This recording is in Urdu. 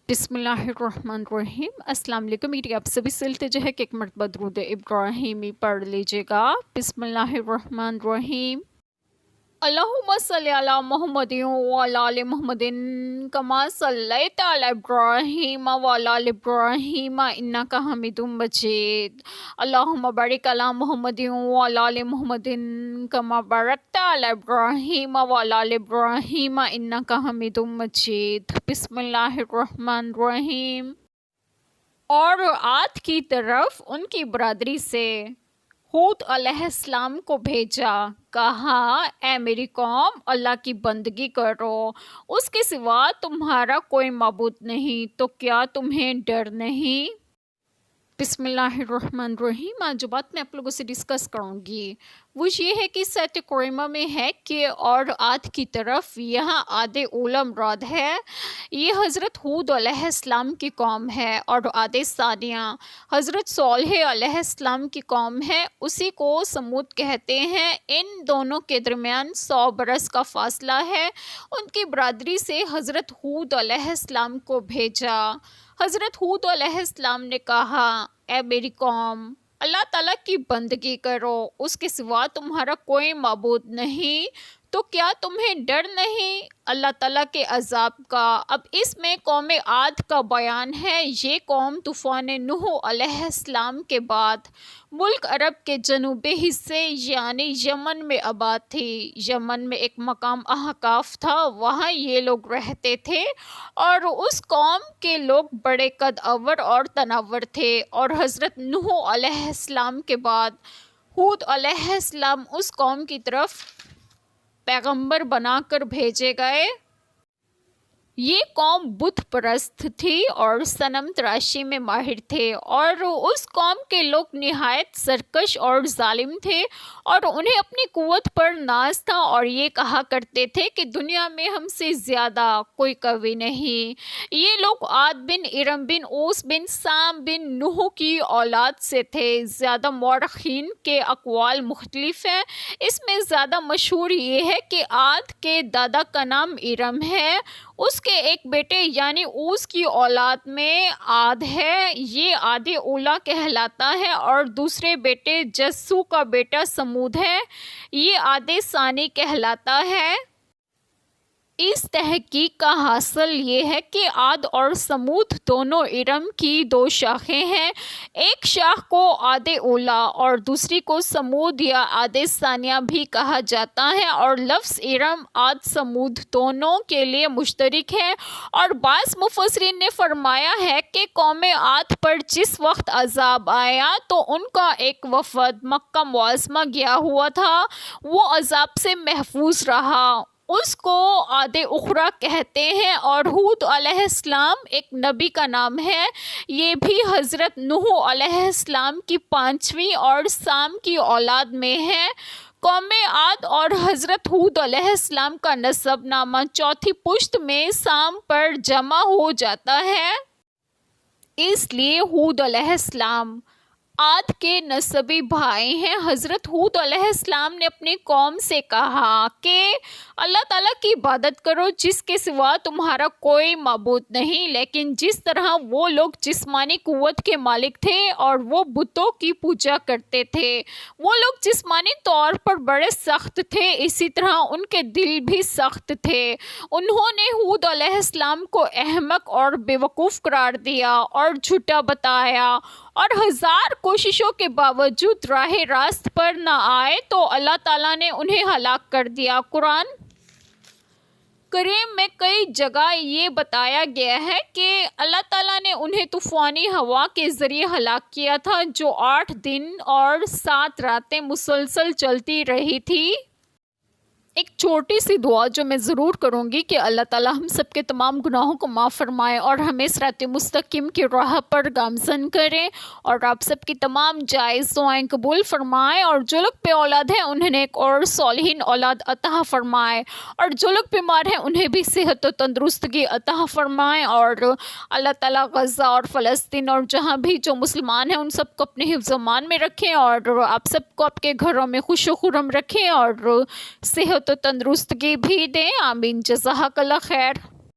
بسم اللہ الرحمن الرحیم۔ السلام علیکم۔ میری آپ سبھی سے التجا ہے کہ ایک مرتبہ درود ابراہیمی پڑھ لیجیے گا۔ بسم اللہ الرحمن الرحیم۔ اللہم صلی علی محمد وعلی آل محمد کما صلیت علی ابراہیم وعلی آل ابراہیم انک حمید مجید۔ اللہم بارک علی محمد وعلی آل محمد کما بارکت علی ابراہیم وعلی آل ابراہیم انک حمید مجید۔ بسم اللہ الرحمن الرحیم۔ اور عاد کی طرف ان کی برادری سے ہود علیہ السلام کو بھیجا، کہا اے میری قوم اللہ کی بندگی کرو، اس کے سوا تمہارا کوئی معبود نہیں، تو کیا تمہیں ڈر نہیں؟ بسم اللہ الرحمن الرحیم۔ آج جو بات میں آپ لوگوں سے ڈسکس کروں گی وہ یہ ہے کہ سورۃ کریمہ میں ہے کہ اور عاد کی طرف، یہاں عاد اولیٰ مراد ہے۔ یہ حضرت ہود علیہ السلام کی قوم ہے، اور عاد ثانیہ حضرت صالح علیہ السلام کی قوم ہے، اسی کو سمود کہتے ہیں۔ ان دونوں کے درمیان 100 برس کا فاصلہ ہے۔ ان کی برادری سے حضرت ہود علیہ السلام کو بھیجا۔ حضرت ہود علیہ السلام نے کہا اے میری قوم اللہ تعالیٰ کی بندگی کرو، اس کے سوا تمہارا کوئی معبود نہیں، تو کیا تمہیں ڈر نہیں اللہ تعالیٰ کے عذاب کا؟ اب اس میں قوم عاد کا بیان ہے۔ یہ قوم طوفان نوح علیہ السلام کے بعد ملک عرب کے جنوبی حصے یعنی یمن میں آباد تھی۔ یمن میں ایک مقام احقاف تھا، وہاں یہ لوگ رہتے تھے، اور اس قوم کے لوگ بڑے قد اور اور تناور تھے، اور حضرت نوح علیہ السلام کے بعد ہود علیہ السلام اس قوم کی طرف پیغمبر بنا کر بھیجے گئے۔ یہ قوم بت پرست تھی اور صنم تراشی میں ماہر تھے، اور اس قوم کے لوگ نہایت سرکش اور ظالم تھے، اور انہیں اپنی قوت پر ناز تھا، اور یہ کہا کرتے تھے کہ دنیا میں ہم سے زیادہ کوئی قوی نہیں۔ یہ لوگ عاد بن ارم بن اوس بن سام بن نوح کی اولاد سے تھے۔ زیادہ مورخین کے اقوال مختلف ہیں، اس میں زیادہ مشہور یہ ہے کہ عاد کے دادا کا نام ارم ہے، اس کے ایک بیٹے یعنی اوس کی اولاد میں عاد ہے، یہ عاد اولیٰ کہلاتا ہے، اور دوسرے بیٹے جسو کا بیٹا سمود ہے، یہ عاد ثانی کہلاتا ہے۔ اس تحقیق کا حاصل یہ ہے کہ عاد اور سمود دونوں ارم کی دو شاخیں ہیں، ایک شاخ کو عاد اولیٰ اور دوسری کو سمود یا عاد ثانیہ بھی کہا جاتا ہے، اور لفظ ارم عاد سمود دونوں کے لیے مشترک ہے۔ اور بعض مفسرین نے فرمایا ہے کہ قوم عاد پر جس وقت عذاب آیا تو ان کا ایک وفد مکہ معظمہ گیا ہوا تھا، وہ عذاب سے محفوظ رہا، اس کو عاد اخری کہتے ہیں، اور ہود علیہ السلام ایک نبی کا نام ہے، یہ بھی حضرت نوح علیہ السلام کی 5ویں اور سام کی اولاد میں ہے۔ قوم عاد اور حضرت ہود علیہ السلام کا نسب نامہ چوتھی پشت میں سام پر جمع ہو جاتا ہے، اس لیے ہود علیہ السلام عاد کے نسبی بھائی ہیں۔ حضرت ہود علیہ السلام نے اپنی قوم سے کہا کہ اللہ تعالیٰ کی عبادت کرو جس کے سوا تمہارا کوئی معبود نہیں، لیکن جس طرح وہ لوگ جسمانی قوت کے مالک تھے اور وہ بتوں کی پوجا کرتے تھے، وہ لوگ جسمانی طور پر بڑے سخت تھے، اسی طرح ان کے دل بھی سخت تھے۔ انہوں نے ہود علیہ السلام کو احمق اور بیوقوف قرار دیا اور جھوٹا بتایا، اور 1000 کوششوں کے باوجود راہ راست پر نہ آئے تو اللہ تعالیٰ نے انہیں ہلاک کر دیا۔ قرآن کریم میں کئی جگہ یہ بتایا گیا ہے کہ اللہ تعالیٰ نے انہیں طوفانی ہوا کے ذریعے ہلاک کیا تھا، جو 8 دن اور 7 راتیں مسلسل چلتی رہی تھی۔ ایک چھوٹی سی دعا جو میں ضرور کروں گی کہ اللہ تعالیٰ ہم سب کے تمام گناہوں کو معاف فرمائے اور ہمیں صراط مستقیم کی راہ پر گامزن کرے، اور آپ سب کی تمام جائز دعائیں قبول فرمائے، اور جو لوگ بے اولاد ہیں انہیں ایک اور صالحین اولاد عطا فرمائے، اور جو لوگ بیمار ہیں انہیں بھی صحت و تندرستگی عطا فرمائے، اور اللہ تعالیٰ غزہ اور فلسطین اور جہاں بھی جو مسلمان ہیں ان سب کو اپنے حفظ و امان میں رکھیں، اور آپ سب کو آپ کے گھروں میں خوش و خرم رکھیں، اور صحت تو تندرستگی بھی دیں۔ آمین۔ جزاک اللہ خیر۔